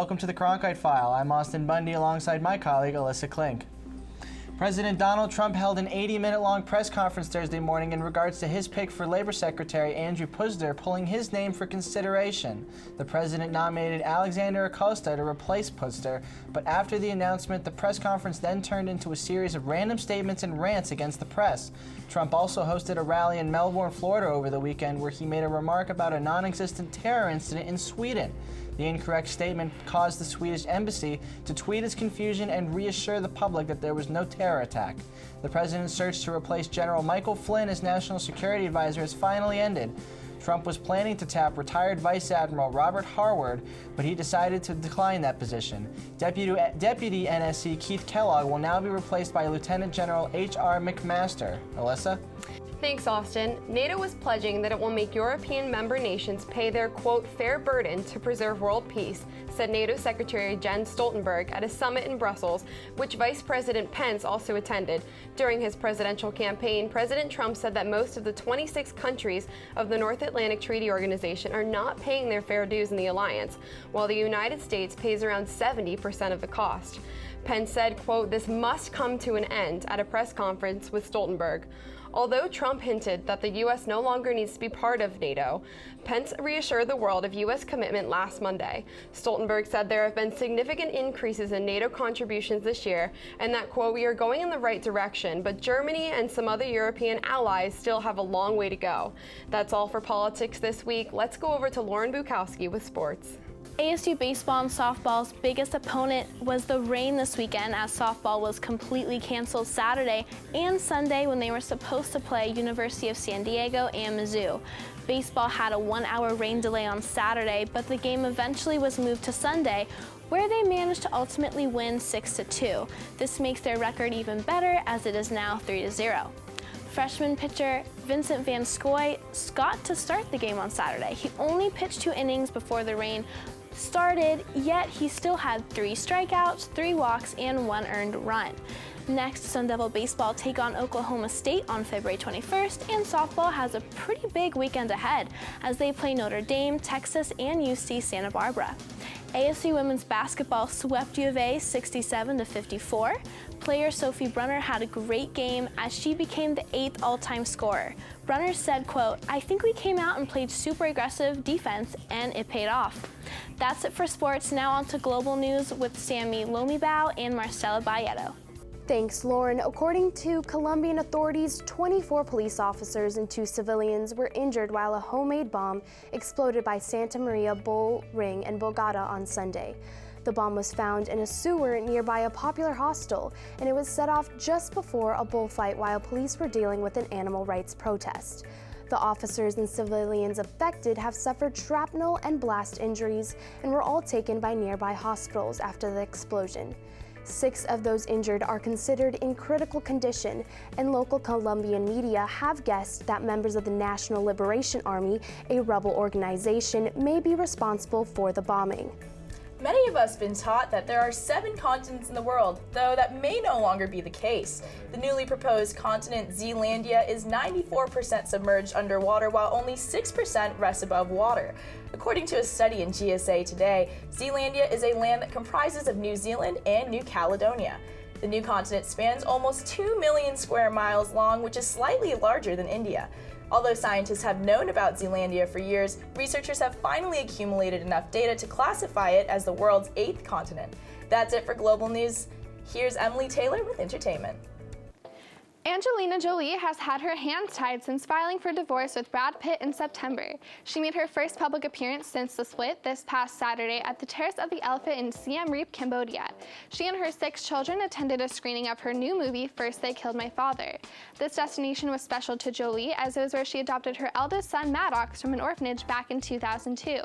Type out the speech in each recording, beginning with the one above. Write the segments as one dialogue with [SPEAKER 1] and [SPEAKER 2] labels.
[SPEAKER 1] welcome to the Cronkite File. I'm Austen Bundy alongside my colleague Alyssa Klink. President Donald Trump held an 80-minute-long press conference Thursday morning in regards to his pick for Labor Secretary Andrew Puzder pulling his name for consideration. The president nominated Alexander Acosta to replace Puzder, but after the announcement, the press conference then turned into a series of random statements and rants against the press. Trump also hosted a rally in Melbourne, Florida over the weekend where he made a remark about a non-existent terror incident in Sweden. The incorrect statement caused the Swedish embassy to tweet its confusion and reassure the public that there was no terror attack. The president's search to replace General Michael Flynn as National Security Advisor has finally ended. Trump was planning to tap retired Vice Admiral Robert Harward, but he decided to decline that position. Deputy NSC Keith Kellogg will now be replaced by Lieutenant General H.R. McMaster. Alyssa?
[SPEAKER 2] Thanks, Austin. NATO is pledging that it will make European member nations pay their, quote, fair burden to preserve world peace, said NATO Secretary Jens Stoltenberg at a summit in Brussels, which Vice President Pence also attended. During his presidential campaign, President Trump said that most of the 26 countries of the North Atlantic Treaty Organization are not paying their fair dues in the alliance, while the United States pays around 70% of the cost. Pence said, quote, this must come to an end at a press conference with Stoltenberg. Although Trump hinted that the U.S. no longer needs to be part of NATO, Pence reassured the world of U.S. commitment last Monday. Stoltenberg said there have been significant increases in NATO contributions this year and that, quote, we are going in the right direction, but Germany and some other European allies still have a long way to go. That's all for politics this week. Let's go over to Lauren Bukoskey with sports.
[SPEAKER 3] ASU baseball and softball's biggest opponent was the rain this weekend, as softball was completely canceled Saturday and Sunday when they were supposed to play University of San Diego and Mizzou. Baseball had a 1-hour rain delay on Saturday, but the game eventually was moved to Sunday, where they managed to ultimately win 6-2. This makes their record even better, as it is now 3-0. Freshman pitcher Vincent Van Scoy got to start the game on Saturday. He only pitched 2 innings before the rain started, yet he still had 3 strikeouts, 3 walks, and 1 earned run. Next, Sun Devil baseball take on Oklahoma State on February 21st, and softball has a pretty big weekend ahead as they play Notre Dame, Texas, and UC Santa Barbara. ASU women's basketball swept U of A 67-54. Player Sophie Brunner had a great game as she became the 8th all-time scorer. Brunner said, quote, I think we came out and played super aggressive defense and it paid off. That's it for sports. Now on to global news with Sammee Lomibao and Marcella Bayeto.
[SPEAKER 4] Thanks, Lauren. According to Colombian authorities, 24 police officers and 2 civilians were injured while a homemade bomb exploded by Santa Maria Bull Ring in Bogota on Sunday. The bomb was found in a sewer nearby a popular hostel, and it was set off just before a bullfight while police were dealing with an animal rights protest. The officers and civilians affected have suffered shrapnel and blast injuries and were all taken by nearby hospitals after the explosion. 6 of those injured are considered in critical condition, and local Colombian media have guessed that members of the National Liberation Army, a rebel organization, may be responsible for the bombing.
[SPEAKER 5] Many of us have been taught that there are 7 continents in the world, though that may no longer be the case. The newly proposed continent Zealandia is 94% submerged underwater, while only 6% rests above water. According to a study in GSA Today, Zealandia is a land that comprises of New Zealand and New Caledonia. The new continent spans almost 2 million square miles long, which is slightly larger than India. Although scientists have known about Zealandia for years, researchers have finally accumulated enough data to classify it as the world's 8th continent. That's it for Global News. Here's Emily Taylor with entertainment.
[SPEAKER 6] Angelina Jolie has had her hands tied since filing for divorce with Brad Pitt in September. She made her first public appearance since the split this past Saturday at the Terrace of the Elephant in Siem Reap, Cambodia. She and her 6 children attended a screening of her new movie, First They Killed My Father. This destination was special to Jolie as it was where she adopted her eldest son, Maddox, from an orphanage back in 2002.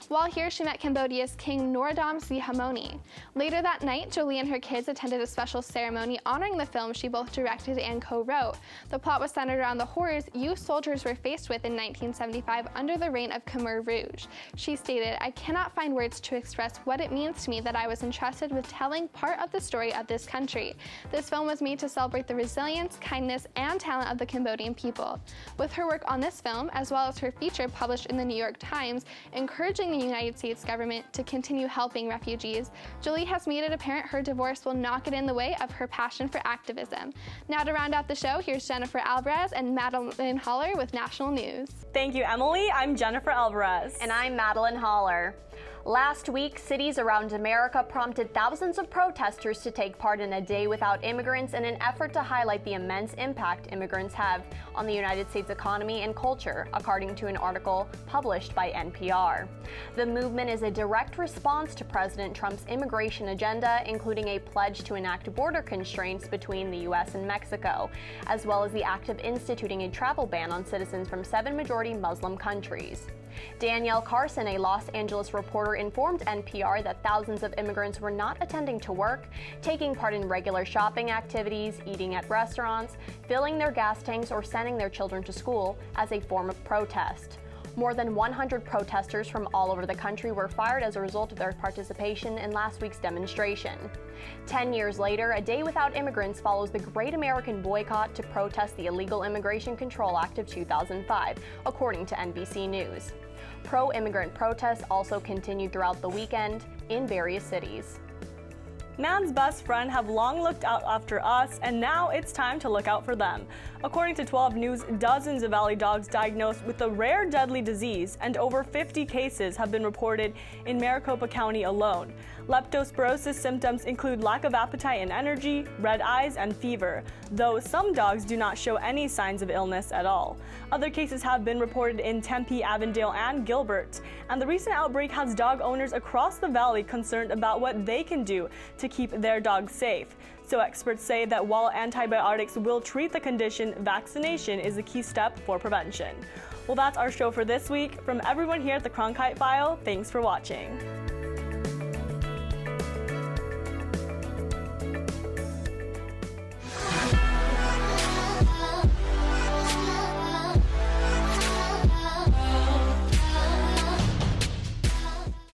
[SPEAKER 6] While here, she met Cambodia's King Norodom Sihamoni. Later that night, Jolie and her kids attended a special ceremony honoring the film she both directed and co-wrote. The plot was centered around the horrors U soldiers were faced with in 1975 under the reign of Khmer Rouge. She stated, "I cannot find words to express what it means to me that I was entrusted with telling part of the story of this country. This film was made to celebrate the resilience, kindness, and talent of the Cambodian people." With her work on this film, as well as her feature published in the New York Times, encouraging the United States government to continue helping refugees, Jolie has made it apparent her divorce will not get in the way of her passion for activism. Now to round out the show, here's Jennifer Alvarez and Madeline Holler with national news.
[SPEAKER 7] Thank you, Emily. I'm Jennifer Alvarez.
[SPEAKER 8] And I'm Madeline Holler. Last week, cities around America prompted thousands of protesters to take part in a day without immigrants in an effort to highlight the immense impact immigrants have on the United States economy and culture, according to an article published by NPR. The movement is a direct response to President Trump's immigration agenda, including a pledge to enact border constraints between the U.S. and Mexico, as well as the act of instituting a travel ban on citizens from 7 majority Muslim countries. Danielle Carson, a Los Angeles reporter, informed NPR that thousands of immigrants were not attending to work, taking part in regular shopping activities, eating at restaurants, filling their gas tanks, or sending their children to school as a form of protest. More than 100 protesters from all over the country were fired as a result of their participation in last week's demonstration. 10 years later, a day without immigrants follows the Great American Boycott to protest the Illegal Immigration Control Act of 2005, according to NBC News. Pro-immigrant protests also continued throughout the weekend in various cities.
[SPEAKER 7] Man's best friend have long looked out after us, and now it's time to look out for them. According to 12 News, dozens of alley dogs diagnosed with a rare deadly disease, and over 50 cases have been reported in Maricopa County alone. Leptospirosis symptoms include lack of appetite and energy, red eyes, and fever, though some dogs do not show any signs of illness at all. Other cases have been reported in Tempe, Avondale, and Gilbert, and the recent outbreak has dog owners across the valley concerned about what they can do to keep their dogs safe. So experts say that while antibiotics will treat the condition, vaccination is a key step for prevention. Well, that's our show for this week. From everyone here at the Cronkite File, thanks for watching.